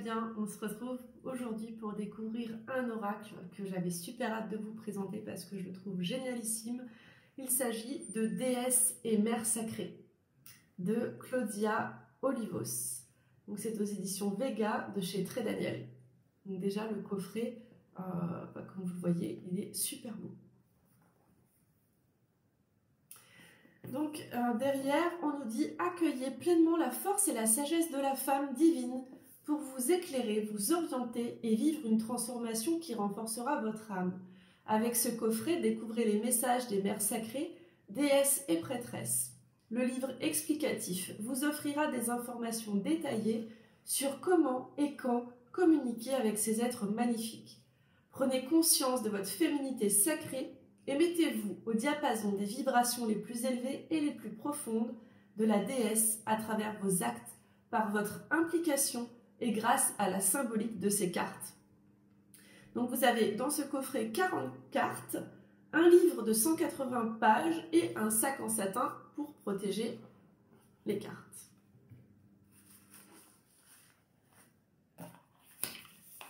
bien, on se retrouve aujourd'hui pour découvrir un oracle que j'avais super hâte de vous présenter parce que je le trouve génialissime. Il s'agit de Déesse et Mère Sacrée de Claudia Olivos. Donc c'est aux éditions Vega de chez Très Daniel. Donc déjà le coffret, comme vous le voyez, il est super beau. Donc derrière, on nous dit « Accueillez pleinement la force et la sagesse de la femme divine pour vous éclairer, vous orienter et vivre une transformation qui renforcera votre âme. Avec ce coffret, découvrez les messages des mères sacrées, déesses et prêtresses. Le livre explicatif vous offrira des informations détaillées sur comment et quand communiquer avec ces êtres magnifiques. Prenez conscience de votre féminité sacrée et mettez-vous au diapason des vibrations les plus élevées et les plus profondes de la déesse à travers vos actes, par votre implication et grâce à la symbolique de ces cartes. » Donc vous avez dans ce coffret 40 cartes, un livre de 180 pages et un sac en satin pour protéger les cartes.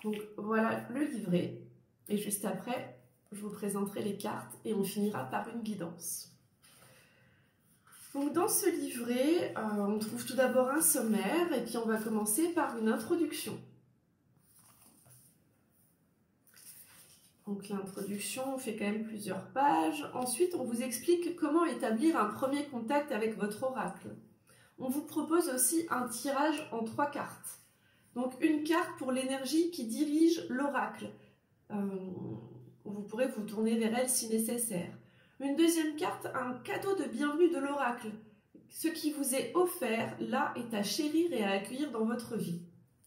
Donc voilà le livret et juste après je vous présenterai les cartes et on finira par une guidance. Donc dans ce livret, on trouve tout d'abord un sommaire et puis on va commencer par une introduction. Donc l'introduction fait quand même plusieurs pages. Ensuite, on vous explique comment établir un premier contact avec votre oracle. On vous propose aussi un tirage en 3 cartes. Donc une carte pour l'énergie qui dirige l'oracle. Vous pourrez vous tourner vers elle si nécessaire. Une deuxième carte, un cadeau de bienvenue de l'oracle. Ce qui vous est offert là est à chérir et à accueillir dans votre vie.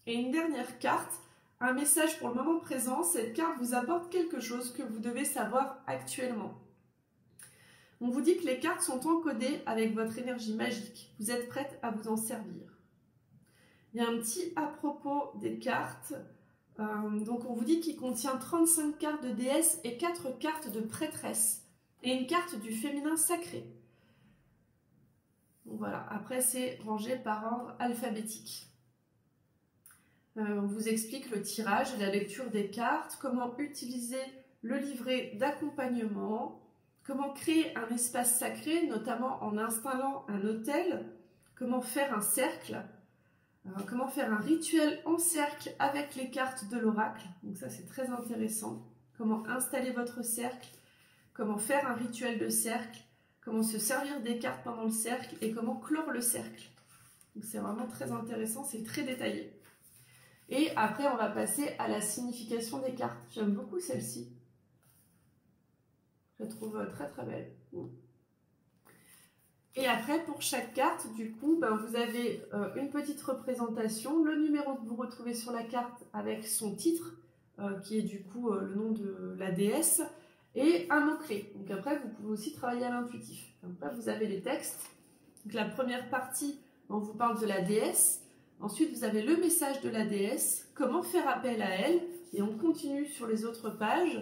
Et une dernière carte, un message pour le moment présent. Cette carte vous apporte quelque chose que vous devez savoir actuellement. On vous dit que les cartes sont encodées avec votre énergie magique. Vous êtes prête à vous en servir. Il y a un petit à propos des cartes. Donc on vous dit qu'il contient 35 cartes de déesse et 4 cartes de prêtresse et une carte du féminin sacré. Donc voilà, après c'est rangé par ordre alphabétique. On vous explique le tirage et la lecture des cartes, comment utiliser le livret d'accompagnement, comment créer un espace sacré, notamment en installant un autel, comment faire un cercle, comment faire un rituel en cercle avec les cartes de l'oracle. Donc ça c'est très intéressant. Comment installer votre cercle, comment faire un rituel de cercle, comment se servir des cartes pendant le cercle et comment clore le cercle. Donc c'est vraiment très intéressant, c'est très détaillé. Et après on va passer à la signification des cartes. J'aime beaucoup celle-ci. Je la trouve très très belle. Et après, pour chaque carte, du coup, vous avez une petite représentation, le numéro que vous retrouvez sur la carte avec son titre, qui est du coup le nom de la déesse, et un mot-clé. Donc après, vous pouvez aussi travailler à l'intuitif. Après, vous avez les textes. Donc la première partie, on vous parle de la déesse. Ensuite, vous avez le message de la déesse, comment faire appel à elle, et on continue sur les autres pages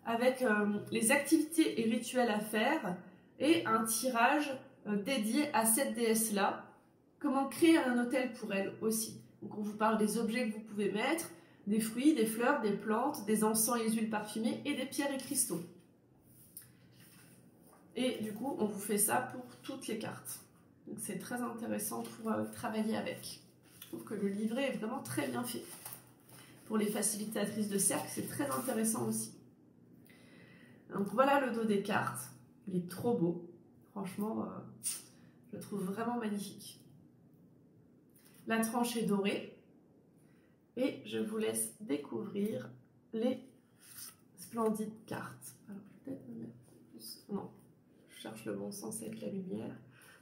avec les activités et rituels à faire, et un tirage dédié à cette déesse-là, comment créer un autel pour elle aussi. Donc on vous parle des objets que vous pouvez mettre, des fruits, des fleurs, des plantes, des encens et huiles parfumées et des pierres et cristaux. Et du coup, on vous fait ça pour toutes les cartes. Donc c'est très intéressant pour travailler avec. Je trouve que le livret est vraiment très bien fait. Pour les facilitatrices de cercle, c'est très intéressant aussi. Donc voilà le dos des cartes. Il est trop beau. Franchement, je le trouve vraiment magnifique. La tranche est dorée. Et je vous laisse découvrir les splendides cartes. Alors, peut-être me mettre plus... Non, je cherche le bon sens avec la lumière.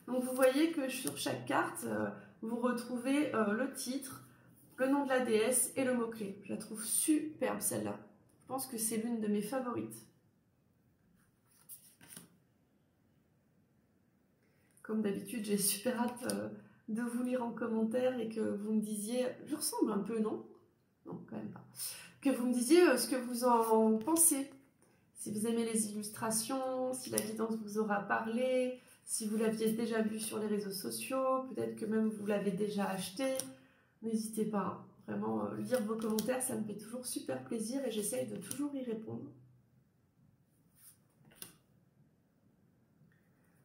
Donc, vous voyez que sur chaque carte, vous retrouvez le titre, le nom de la déesse et le mot-clé. Je la trouve superbe, celle-là. Je pense que c'est l'une de mes favorites. Comme d'habitude, j'ai super hâte de vous lire en commentaire et que vous me disiez, je ressemble un peu, non? Non, quand même pas. Que vous me disiez ce que vous en pensez. Si vous aimez les illustrations, si la guidance vous aura parlé, si vous l'aviez déjà vu sur les réseaux sociaux, peut-être que même vous l'avez déjà acheté. N'hésitez pas. Vraiment, lire vos commentaires, ça me fait toujours super plaisir et j'essaye de toujours y répondre.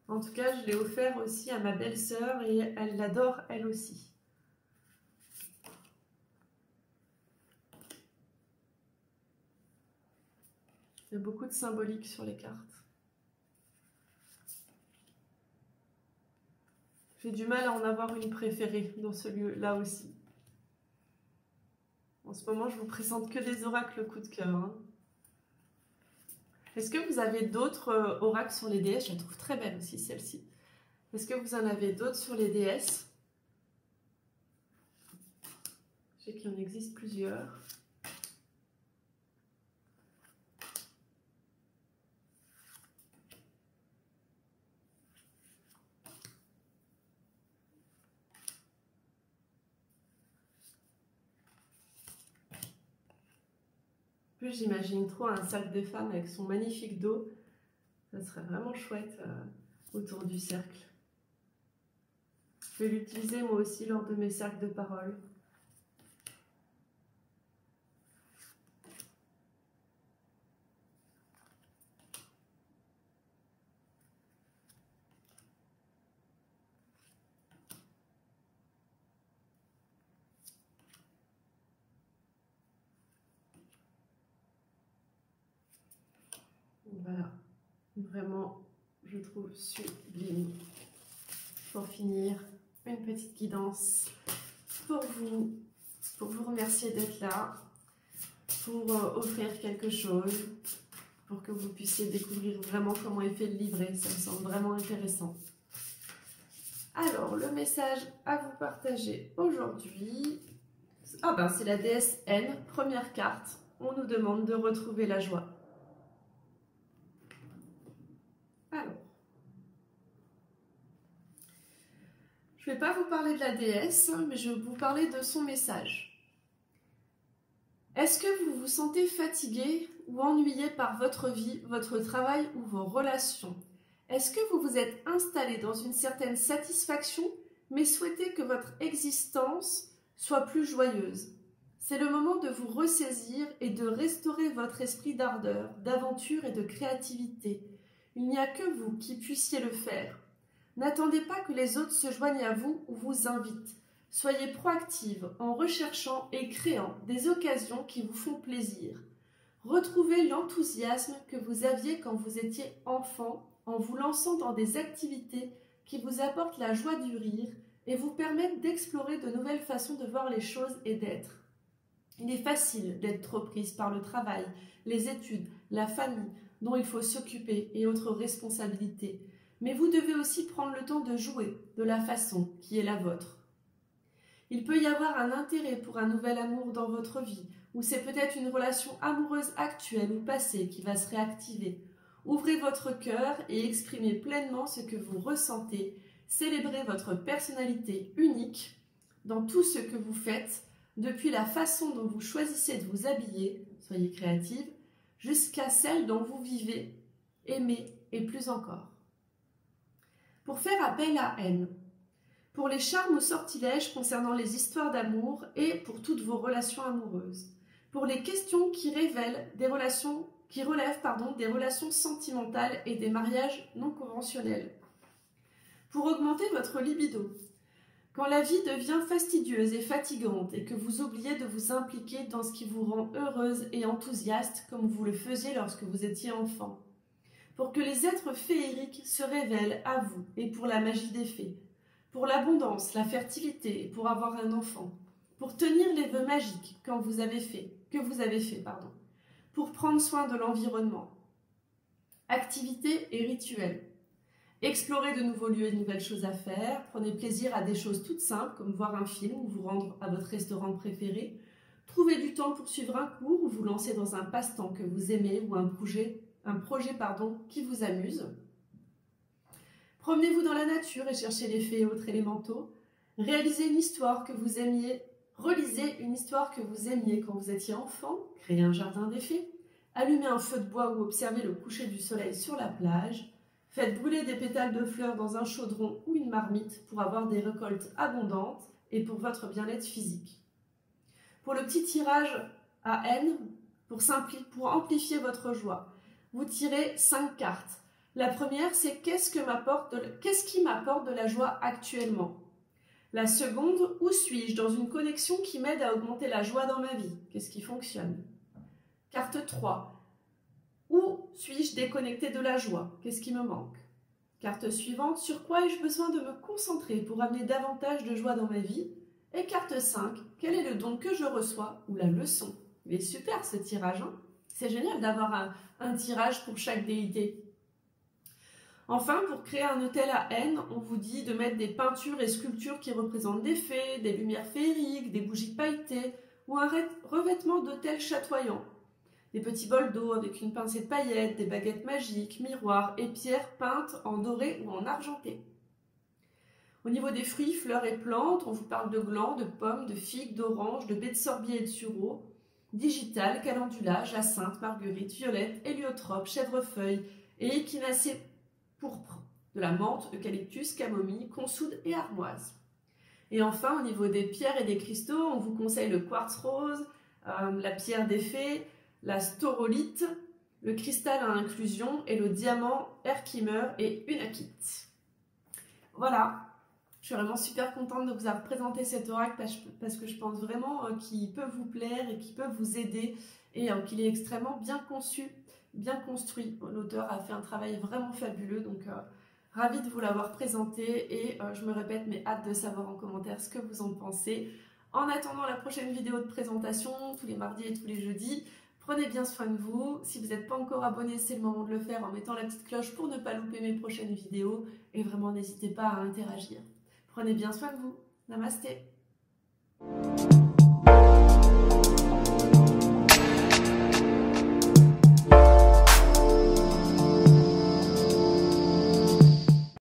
En tout cas, je l'ai offert aussi à ma belle-sœur et elle l'adore elle aussi. Il y a beaucoup de symbolique sur les cartes. J'ai du mal à en avoir une préférée dans ce lieu-là aussi. En ce moment, je vous présente que des oracles coup de cœur. Hein. Est-ce que vous avez d'autres oracles sur les déesses? Je la trouve très belle aussi, celle-ci. Est-ce que vous en avez d'autres sur les déesses? Je sais qu'il en existe plusieurs. J'imagine trop un sac des femmes avec son magnifique dos. Ça serait vraiment chouette autour du cercle. Je vais l'utiliser moi aussi lors de mes cercles de parole. Voilà, vraiment, je trouve sublime. Pour finir, une petite guidance pour vous remercier d'être là, pour offrir quelque chose, pour que vous puissiez découvrir vraiment comment est fait le livret. Ça me semble vraiment intéressant. Alors, le message à vous partager aujourd'hui, c'est la déesse N, première carte. On nous demande de retrouver la joie. Alors, je ne vais pas vous parler de la déesse, mais je vais vous parler de son message. Est-ce que vous vous sentez fatigué ou ennuyé par votre vie, votre travail ou vos relations? Est-ce que vous vous êtes installé dans une certaine satisfaction, mais souhaitez que votre existence soit plus joyeuse? C'est le moment de vous ressaisir et de restaurer votre esprit d'ardeur, d'aventure et de créativité. Il n'y a que vous qui puissiez le faire. N'attendez pas que les autres se joignent à vous ou vous invitent. Soyez proactive en recherchant et créant des occasions qui vous font plaisir. Retrouvez l'enthousiasme que vous aviez quand vous étiez enfant en vous lançant dans des activités qui vous apportent la joie du rire et vous permettent d'explorer de nouvelles façons de voir les choses et d'être. Il est facile d'être trop prise par le travail, les études, la famille dont il faut s'occuper et autres responsabilités. Mais vous devez aussi prendre le temps de jouer de la façon qui est la vôtre. Il peut y avoir un intérêt pour un nouvel amour dans votre vie, ou c'est peut-être une relation amoureuse actuelle ou passée qui va se réactiver. Ouvrez votre cœur et exprimez pleinement ce que vous ressentez. Célébrez votre personnalité unique dans tout ce que vous faites, depuis la façon dont vous choisissez de vous habiller, soyez créative, jusqu'à celle dont vous vivez, aimez et plus encore. Pour faire appel à N, pour les charmes ou sortilèges concernant les histoires d'amour et pour toutes vos relations amoureuses, pour les questions qui relèvent des relations sentimentales et des mariages non conventionnels, pour augmenter votre libido, quand la vie devient fastidieuse et fatigante et que vous oubliez de vous impliquer dans ce qui vous rend heureuse et enthousiaste comme vous le faisiez lorsque vous étiez enfant, pour que les êtres féeriques se révèlent à vous et pour la magie des fées, pour l'abondance, la fertilité et pour avoir un enfant, pour tenir les vœux magiques que vous avez fait, pour prendre soin de l'environnement. Activités et rituels. Explorez de nouveaux lieux et de nouvelles choses à faire. Prenez plaisir à des choses toutes simples comme voir un film ou vous rendre à votre restaurant préféré. Trouvez du temps pour suivre un cours ou vous lancer dans un passe-temps que vous aimez ou un projet qui vous amuse. Promenez-vous dans la nature et cherchez les fées et autres élémentaux. Réalisez une histoire que vous aimiez. Relisez une histoire que vous aimiez quand vous étiez enfant. Créez un jardin des fées. Allumez un feu de bois ou observez le coucher du soleil sur la plage. Faites brûler des pétales de fleurs dans un chaudron ou une marmite pour avoir des récoltes abondantes et pour votre bien-être physique. Pour le petit tirage à N, pour amplifier votre joie, vous tirez 5 cartes. La première, c'est qu'est-ce qui m'apporte de la joie actuellement? La seconde, où suis-je dans une connexion qui m'aide à augmenter la joie dans ma vie? Qu'est-ce qui fonctionne? Carte 3, où suis-je déconnecté de la joie? Qu'est-ce qui me manque? Carte suivante, sur quoi ai-je besoin de me concentrer pour amener davantage de joie dans ma vie? Et carte 5, quel est le don que je reçois ou la leçon? Il est super ce tirage, hein? C'est génial d'avoir un tirage pour chaque déité. Enfin, pour créer un hôtel à N, on vous dit de mettre des peintures et sculptures qui représentent des fées, des lumières féeriques, des bougies pailletées ou un revêtement d'hôtel chatoyant. Des petits bols d'eau avec une pincée de paillettes, des baguettes magiques, miroirs et pierres peintes en doré ou en argenté. Au niveau des fruits, fleurs et plantes, on vous parle de glands, de pommes, de figues, d'oranges, de baies de sorbier et de sureau, digital, calendula, jacinthe, marguerite, violette, héliotrope, chèvrefeuille et échinacée pourpre, de la menthe, eucalyptus, camomille, consoude et armoise. Et enfin, au niveau des pierres et des cristaux, on vous conseille le quartz rose, la pierre des fées, la staurolite, le cristal à inclusion et le diamant Herkimer et unakite. Voilà, je suis vraiment super contente de vous avoir présenté cet oracle parce que je pense vraiment qu'il peut vous plaire et qu'il peut vous aider et qu'il est extrêmement bien conçu, bien construit. L'auteur a fait un travail vraiment fabuleux, donc ravie de vous l'avoir présenté et je me répète, mais hâte de savoir en commentaire ce que vous en pensez. En attendant la prochaine vidéo de présentation, tous les mardis et tous les jeudis, prenez bien soin de vous. Si vous n'êtes pas encore abonné, c'est le moment de le faire en mettant la petite cloche pour ne pas louper mes prochaines vidéos. Et vraiment, n'hésitez pas à interagir. Prenez bien soin de vous. Namasté.